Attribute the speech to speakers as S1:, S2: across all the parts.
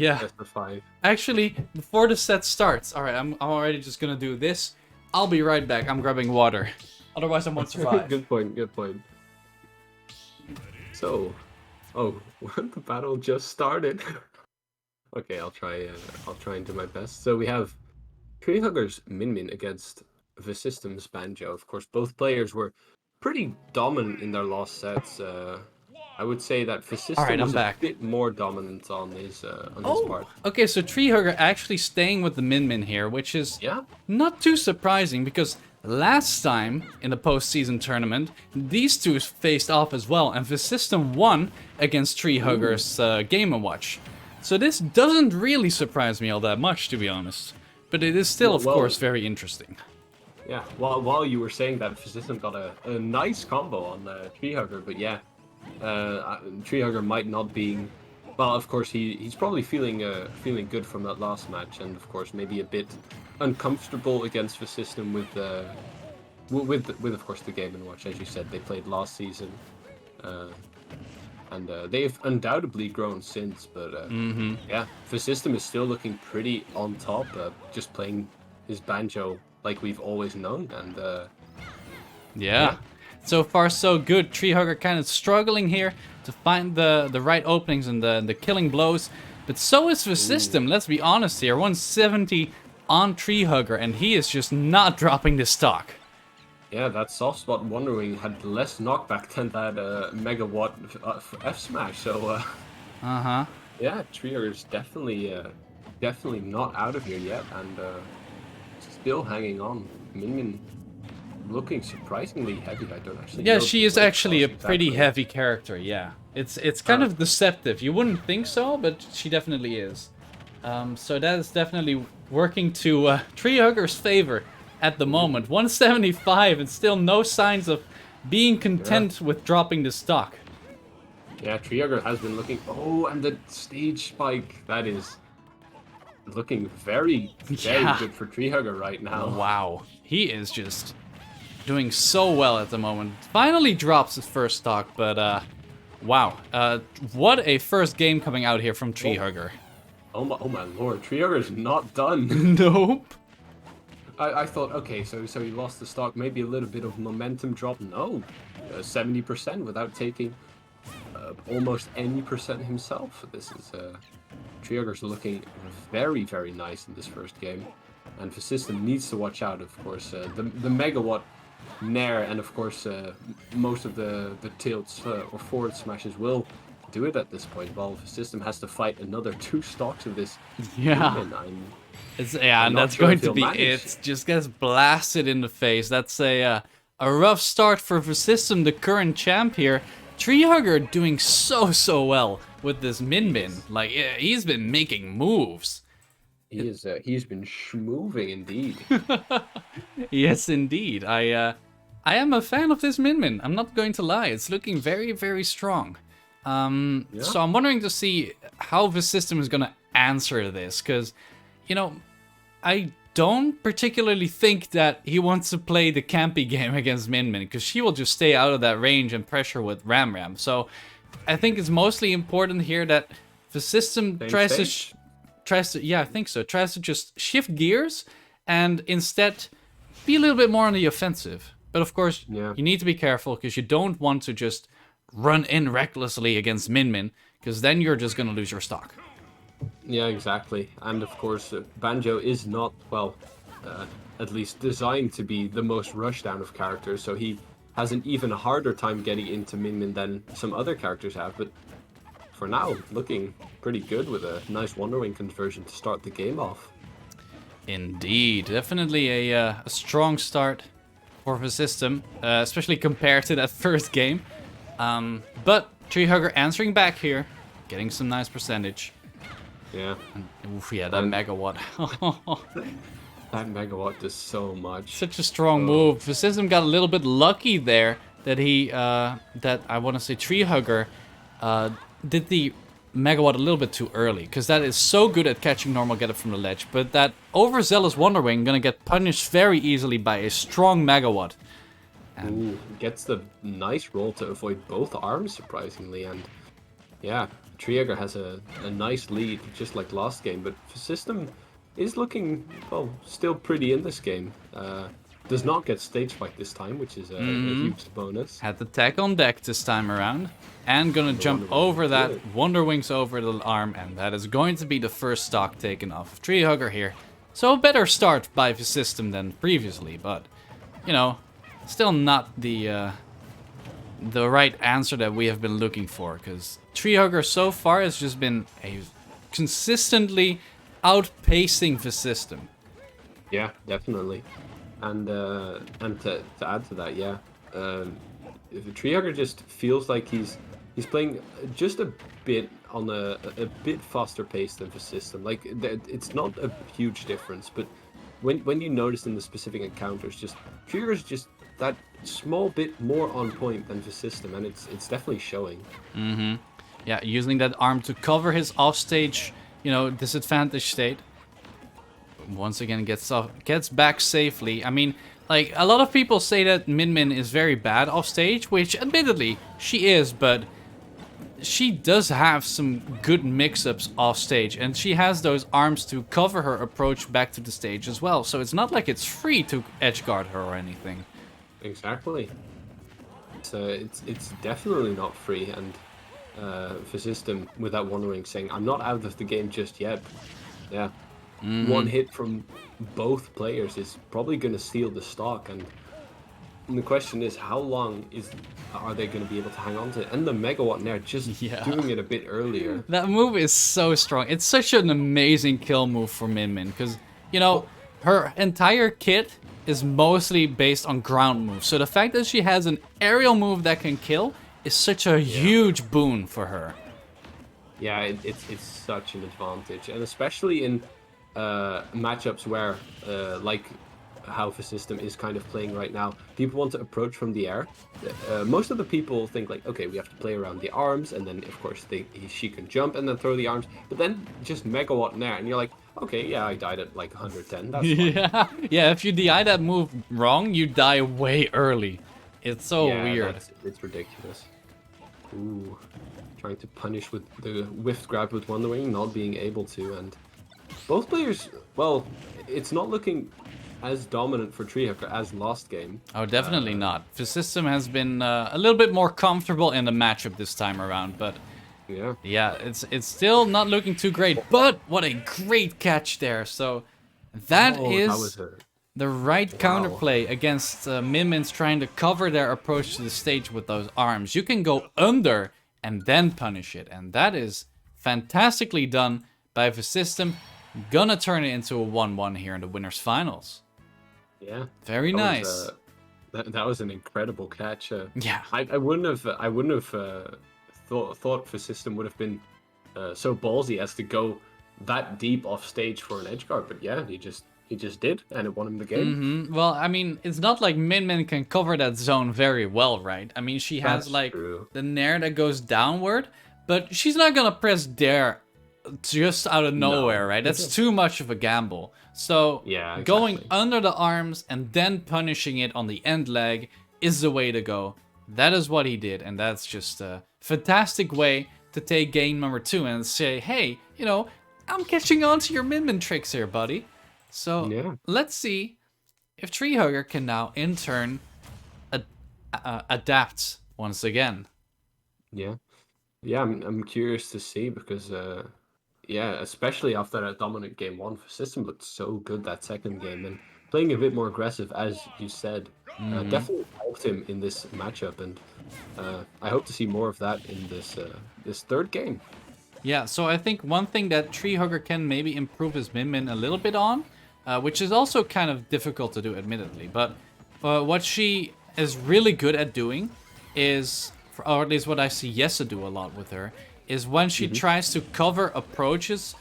S1: Yeah.
S2: best of 5.
S1: Actually, before the set starts, alright, I'm already just gonna do this. I'll be right back. I'm grabbing water. Otherwise, I won't survive.
S2: Good point, good point. So, oh, the battle just started. Okay, I'll try and do my best. So we have Treehugger's Min against VeCystim's Banjo. Of course, both players were pretty dominant in their last sets. I would say that VeCystim
S1: Alright, I'm
S2: was
S1: back.
S2: a bit more dominant on his part.
S1: Okay, so Treehugger actually staying with the Min here, which is
S2: Yeah,
S1: not too surprising because last time in the postseason tournament, these two faced off as well, and VeCystim won against Treehugger's Game & Watch. So this doesn't really surprise me all that much, to be honest. But it is still, of course, very interesting.
S2: yeah. While you were saying that, VeCystim got a nice combo on Treehugger, but yeah, Treehugger might not be. Well, of course, he's probably feeling good from that last match, and of course maybe a bit uncomfortable against VeCystim with of course the Game & Watch, as you said, they played last season, and they've undoubtedly grown since. But yeah, VeCystim is still looking pretty on top, just playing his Banjo like we've always known, and
S1: Yeah. So far, so good. Treehugger kind of struggling here to find the right openings and the killing blows. But so is VeCystim, let's be honest here. 170 on Treehugger, and he is just not dropping the stock.
S2: yeah, that soft spot Wonder Wing had less knockback than that megawatt F smash. So yeah, Treehugger's definitely not out of here yet, and still hanging on. Min looking surprisingly heavy. I don't actually.
S1: Yeah,
S2: know
S1: she
S2: the
S1: is
S2: weight
S1: actually a
S2: class
S1: pretty
S2: exactly.
S1: heavy character, yeah. It's kind of deceptive. You wouldn't think so, but she definitely is. So that is definitely working to Treehugger's favor at the moment. 175 and still no signs of being content with dropping the stock.
S2: Yeah, Treehugger has been looking. Oh, and the stage spike, that is looking very
S1: Yeah.
S2: good for Treehugger right now.
S1: Wow, he is just doing so well at the moment. Finally drops his first stock, but wow. What a first game coming out here from Treehugger.
S2: Oh my lord, Treehugger's not done.
S1: Nope.
S2: I thought, okay, so he lost the stock, maybe a little bit of momentum drop. No, 70% without taking almost any percent himself. This is Treehugger's looking very, very nice in this first game, and VeCystim needs to watch out. Of course, the megawatt Nair and of course most of the tilts or forward smashes will do it at this point. While VeCystim has to fight another 2 stocks of this.
S1: Yeah.
S2: Demon.
S1: Yeah,
S2: I'm
S1: and
S2: not
S1: that's
S2: sure
S1: going
S2: if
S1: to
S2: he'll
S1: be
S2: manage.
S1: it. Just gets blasted in the face. That's a rough start for VeCystim, the current champ here. Treehugger doing so well with this Min. Like, he's been making moves.
S2: He's been schmoving indeed.
S1: Yes, indeed. I am a fan of this Min. I'm not going to lie. It's looking very, very strong. So I'm wondering to see how VeCystim is going to answer this, because, you know, I don't particularly think that he wants to play the campy game against Min, because she will just stay out of that range and pressure with Ram. So I think it's mostly important here that VeCystim tries to, yeah, I think so, tries to just shift gears and instead be a little bit more on the offensive. But of course, you need to be careful, because you don't want to just run in recklessly against Min, because then you're just going to lose your stock.
S2: Yeah, exactly. And of course, Banjo is not, well, at least designed to be the most rushdown of characters, so he has an even harder time getting into Min than some other characters have. But for now, looking pretty good with a nice Wonder Wing conversion to start the game off.
S1: Indeed, definitely a strong start for VeCystim, especially compared to that first game. But Treehugger answering back here, getting some nice percentage.
S2: Yeah.
S1: Oof, yeah, that megawatt.
S2: That megawatt does so much.
S1: Such a strong move. VeCystim got a little bit lucky there that that I want to say Treehugger did the megawatt a little bit too early, because that is so good at catching normal get up from the ledge. But that overzealous Wonder Wing gonna get punished very easily by a strong megawatt.
S2: Ooh, gets the nice roll to avoid both arms, surprisingly, and yeah, treehugger has a nice lead, just like last game, but VeCystim is looking, well, still pretty in this game. Does not get stage fight this time, which is a huge bonus.
S1: Had the tech on deck this time around. And gonna jump over that Wonder Wings over the arm, and that is going to be the first stock taken off of treehugger here. So a better start by VeCystim than previously, but, you know, still not the right answer that we have been looking for, because treehugger so far has just been consistently outpacing VeCystim.
S2: Yeah, definitely. And to add to that, yeah, if a treehugger just feels like he's playing just a bit on a bit faster pace than VeCystim. Like it's not a huge difference, but when you notice in the specific encounters, just treehugger's just that small bit more on point than VeCystim, and it's definitely showing.
S1: Yeah, using that arm to cover his offstage, you know, disadvantage state. Once again, gets back safely. I mean, like, a lot of people say that Min Min is very bad off stage, which admittedly she is, but she does have some good mix-ups off stage, and she has those arms to cover her approach back to the stage as well. So it's not like it's free to edgeguard her or anything.
S2: Exactly. So it's definitely not free, and VeCystim with that Wonder Wing saying, "I'm not out of the game just yet." Yeah. One hit from both players is probably going to steal the stock, and the question is, how long are they going to be able to hang on to it? And the Megawatt Nair just doing it a bit earlier.
S1: That move is so strong. It's such an amazing kill move for Min Min, because, you know, her entire kit is mostly based on ground moves. So the fact that she has an aerial move that can kill is such a huge boon for her.
S2: Yeah, it's such an advantage, and especially in matchups where, like how VeCystim is kind of playing right now, people want to approach from the air. Most of the people think like, okay, we have to play around the arms, and then of course she can jump and then throw the arms, but then just Megawatt Nair, and you're like, okay, yeah, I died at like 110. That's fine.
S1: Yeah. If you DI that move wrong, you die way early. It's so weird.
S2: It's ridiculous. Ooh, trying to punish with the whiff grab with Wonder Wing, not being able to, and both players, well, it's not looking as dominant for treehugger as last game.
S1: Oh, definitely not. VeCystim has been a little bit more comfortable in the matchup this time around, but yeah, it's still not looking too great. But what a great catch there! So that is the right counterplay against Min Min's trying to cover their approach to the stage with those arms. You can go under and then punish it, and that is fantastically done by VeCystim. Gonna turn it into a 1-1 here in the winners finals.
S2: Yeah,
S1: very nice.
S2: That was an incredible catch.
S1: Yeah,
S2: I wouldn't have thought VeCystim would have been so ballsy as to go that deep off stage for an edgeguard, but yeah, he just did, and it won him the game.
S1: Well, I mean, it's not like Min Min can cover that zone very well, right? I mean, she has the Nair that goes downward, but she's not gonna press Dare just out of nowhere, right? That's too much of a gamble. So going under the arms and then punishing it on the end leg is the way to go. That is what he did, and that's just a fantastic way to take game number 2 and say, hey, you know, I'm catching on to your Min Min tricks here, buddy. So let's see if treehugger can now in turn adapt once again.
S2: Yeah, I'm curious to see, because especially after that dominant game 1, VeCystim looked so good that second game, and playing a bit more aggressive, as you said, definitely helped him in this matchup, and I hope to see more of that in this third game.
S1: Yeah, so I think one thing that treehugger can maybe improve his Min Min a little bit on, which is also kind of difficult to do, admittedly, but what she is really good at doing is, or at least what I see Yessa do a lot with her, is when she tries to cover approaches,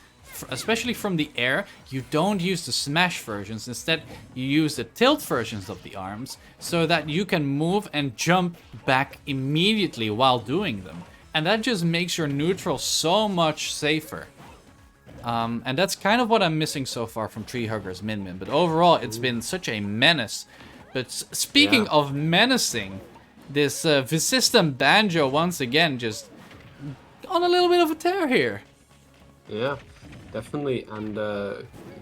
S1: especially from the air, you don't use the smash versions. Instead, you use the tilt versions of the arms, so that you can move and jump back immediately while doing them. And that just makes your neutral so much safer. And that's kind of what I'm missing so far from treehugger's Min Min. But overall, it's been such a menace. But speaking of menacing, this VeCystim Banjo once again just on a little bit of a tear here.
S2: Yeah, definitely. And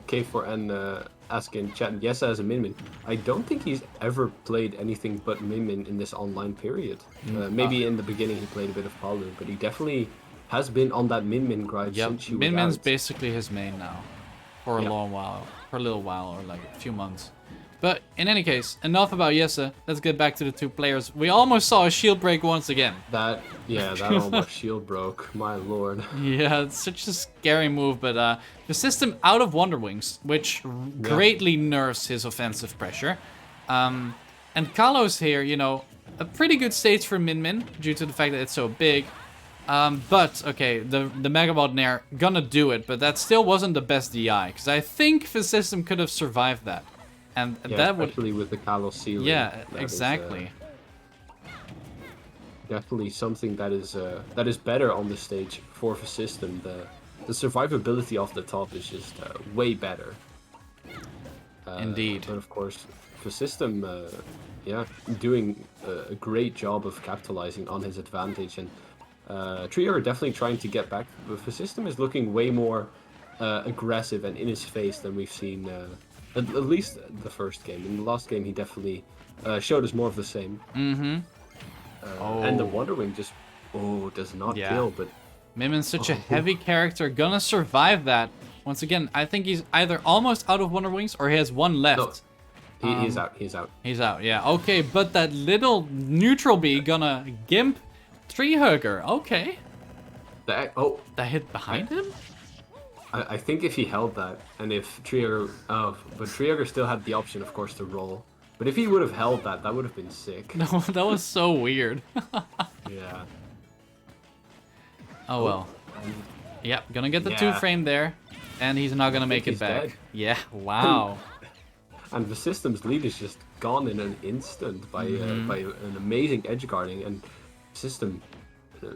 S2: K4N asking chat, yes, as a Min, I don't think he's ever played anything but Min in this online period. Maybe in the beginning he played a bit of Palu, but he definitely has been on that Min grind since she was
S1: Min's
S2: out.
S1: basically his main now. For a long while. For a little while, or like a few months. But in any case, enough about Yessa. Let's get back to the two players. We almost saw a shield break once again.
S2: That almost shield broke, my lord.
S1: Yeah, it's such a scary move, but VeCystim out of Wonder Wings, which greatly nerfs his offensive pressure. And Kalos here, you know, a pretty good stage for Min due to the fact that it's so big. But, okay, the Megabot Nair gonna do it, but that still wasn't the best DI, because I think VeCystim could have survived that. And that would...
S2: especially with the Kalos ceiling.
S1: Yeah, exactly.
S2: Definitely something that is better on the stage for VeCystim. The survivability off the top is just way better.
S1: Indeed.
S2: But of course, VeCystim, doing a great job of capitalizing on his advantage, and treehugger definitely trying to get back. But VeCystim is looking way more aggressive and in his face than we've seen. At least the first game. In the last game, he definitely showed us more of the same.
S1: Mm-hmm.
S2: And the Wonder Wing just does not kill, but
S1: Min's such a heavy character, gonna survive that. Once again, I think he's either almost out of Wonder Wings or he has one left.
S2: No, he's out.
S1: He's out, yeah. Okay, but that little neutral bee gonna gimp treehugger. Okay. That hit behind him?
S2: I think if he held that, and if treehugger, but treehugger still had the option, of course, to roll. But if he would have held that, that would have been sick.
S1: No, that was so weird.
S2: Yeah.
S1: Oh well. Yep, gonna get the 2-frame there, and he's not gonna make it back.
S2: Dead.
S1: Yeah, wow.
S2: And VeCystim's lead is just gone in an instant by an amazing edge guarding, and VeCystim,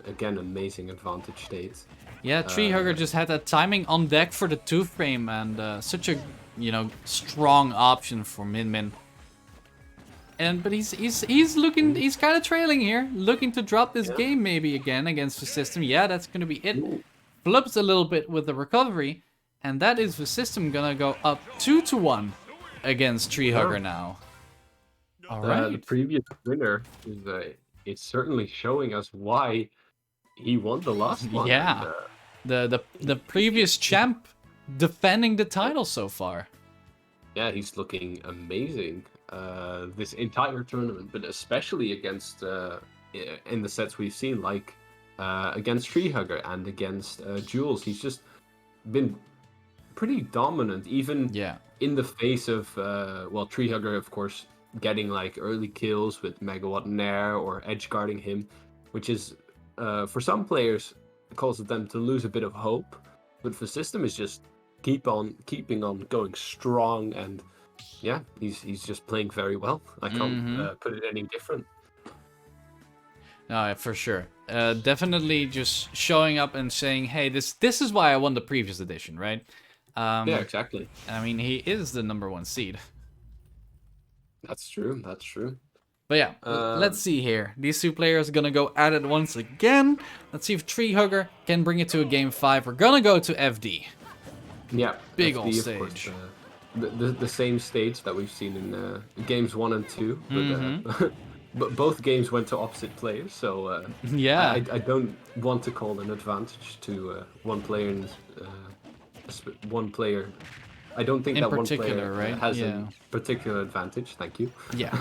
S2: again, amazing advantage state.
S1: Yeah, treehugger just had that timing on deck for the 2-frame, and such a strong option for Min. But he's looking, he's kind of trailing here, looking to drop this game maybe again against VeCystim. Yeah, that's gonna be it. Flips a little bit with the recovery, and that is VeCystim gonna go up 2-1 against treehugger now. All right.
S2: The previous winner is it's certainly showing us why he won the last one.
S1: Yeah, the previous champ defending the title so far.
S2: Yeah, he's looking amazing this entire tournament, but especially against in the sets we've seen, like against treehugger and against Jules. He's just been pretty dominant, even in the face of treehugger, of course, getting like early kills with Megawatt Nair or edge guarding him, which is for some players causes them to lose a bit of hope. But VeCystim is just keeping on going strong, and yeah, he's just playing very well. I can't put it any different.
S1: No, for sure. Definitely just showing up and saying, hey, this is why I won the previous edition, right?
S2: Yeah, exactly.
S1: I mean, he is the #1 seed.
S2: That's true.
S1: But yeah, let's see here. These two players are gonna go at it once again. Let's see if treehugger can bring it to a game 5. We're gonna go to FD.
S2: Yeah,
S1: big
S2: FD,
S1: old stage.
S2: Course, the same stage that we've seen in games 1 and 2, but both games went to opposite players. So
S1: yeah,
S2: I don't want to call an advantage to one player. One player. I don't think
S1: in
S2: that one
S1: particular,
S2: player
S1: right?
S2: has a particular advantage. Thank you.
S1: Yeah,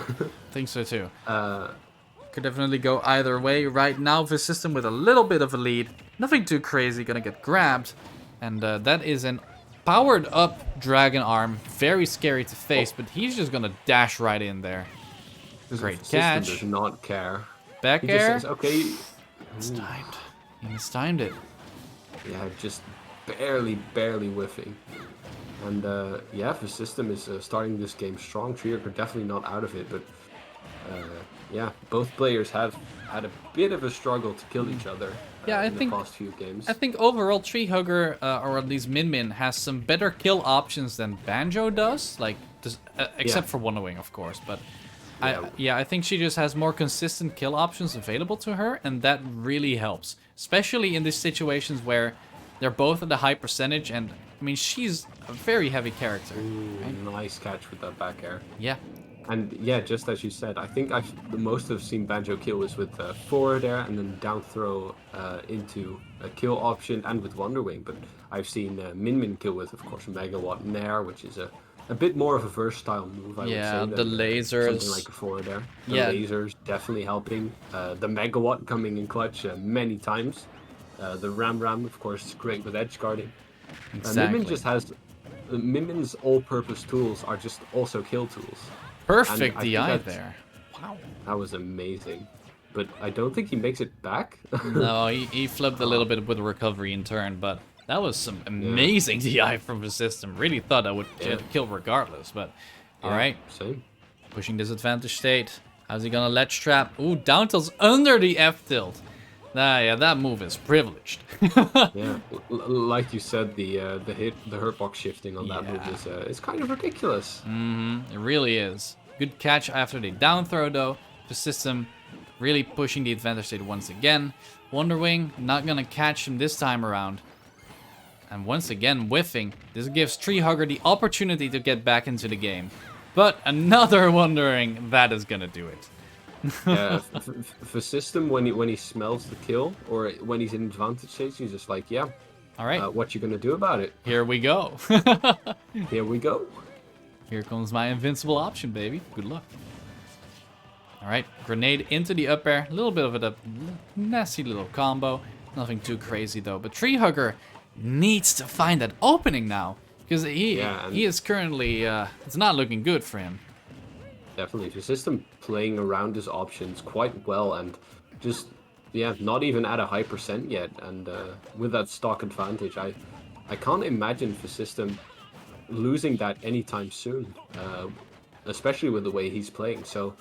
S1: think so too. Could definitely go either way. Right now, VeCystim with a little bit of a lead. Nothing too crazy, gonna get grabbed. And that is an powered up dragon arm. Very scary to face, but he's just gonna dash right in there. Great catch.
S2: Does not care.
S1: Back
S2: He
S1: air.
S2: just says, okay.
S1: It's timed. He mistimed it.
S2: Yeah, just barely whiffing. And yeah, VeCystim is starting this game strong. treehugger definitely not out of it, but yeah, both players have had a bit of a struggle to kill each other in the past few games.
S1: I think overall treehugger, or at least Min, has some better kill options than Banjo does, like except for Wonder Wing, of course. But I think she just has more consistent kill options available to her, and that really helps. especially in these situations where they're both at a high percentage, and I mean, she's a very heavy character.
S2: Ooh,
S1: right?
S2: nice catch with that back air.
S1: Yeah.
S2: And yeah, just as you said, I think the most I've seen Banjo kill is with forward air and then down throw into a kill option and with Wonder Wing. But I've seen Min Min kill with, of course, Megawatt Nair, which is a bit more of a versatile move, I would say.
S1: Yeah,
S2: Than,
S1: the lasers.
S2: something like a forward air. The
S1: Yeah.
S2: lasers definitely helping. The Megawatt coming in clutch many times. The Ram, of course, is great with edge guarding.
S1: Exactly.
S2: Min Min just has... Min Min's all-purpose tools are just also kill tools.
S1: Perfect
S2: And
S1: DI there. Wow.
S2: That was amazing. But I don't think he makes it back.
S1: No, he flipped a little bit with the recovery in turn, but that was some amazing DI from VeCystim. Really thought I would kill regardless, but alright.
S2: Same.
S1: Pushing disadvantage state. How's he gonna ledge trap? Ooh, down tilt's under the F tilt. Yeah, that move is privileged.
S2: Yeah, like you said, the hurtbox shifting on that move is kind of ridiculous.
S1: It really is. Good catch after the down throw though. VeCystim really pushing the advantage state once again. Wonder Wing not gonna catch him this time around. And once again whiffing. This gives Treehugger the opportunity to get back into the game. But another Wonder Wing, that is gonna do it.
S2: Yeah, VeCystim when he smells the kill or when he's in advantage stage, he's just like, yeah.
S1: All right.
S2: What you gonna do about it?
S1: Here we go.
S2: Here we go.
S1: Here comes my invincible option, baby. Good luck. All right, grenade into the up air. A little bit of a nasty little combo. Nothing too crazy though. But Treehugger needs to find that opening now because he is currently it's not looking good for him.
S2: Definitely, VeCystim playing around his options quite well and just not even at a high percent yet. And with that stock advantage, I can't imagine VeCystim losing that anytime soon, especially with the way he's playing. So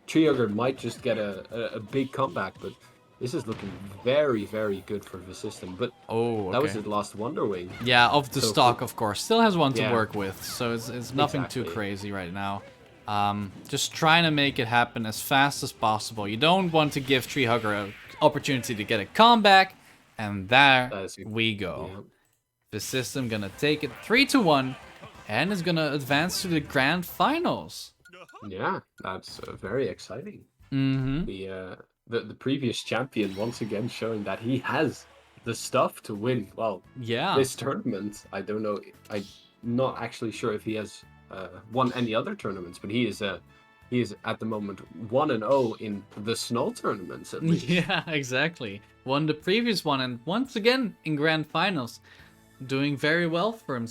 S2: Treehugger might just get a big comeback, but this is looking very, very good for VeCystim. But that was his last Wonder Wing.
S1: Yeah, of the stock, of course. Still has one to work with, so it's nothing too
S2: Exactly.
S1: crazy right now. Just trying to make it happen as fast as possible. You don't want to give Treehugger an opportunity to get a comeback, and there we go. VeCystim gonna take it 3-1, and is gonna advance to the grand finals.
S2: Yeah, that's very exciting.
S1: Mm-hmm.
S2: The previous champion once again showing that he has the stuff to win. Well, this tournament, I don't know. I'm not actually sure if he has won any other tournaments, but he is at the moment 1-0 in the SNUL tournaments at least.
S1: Yeah, exactly. Won the previous one, and once again in grand finals, doing very well for himself.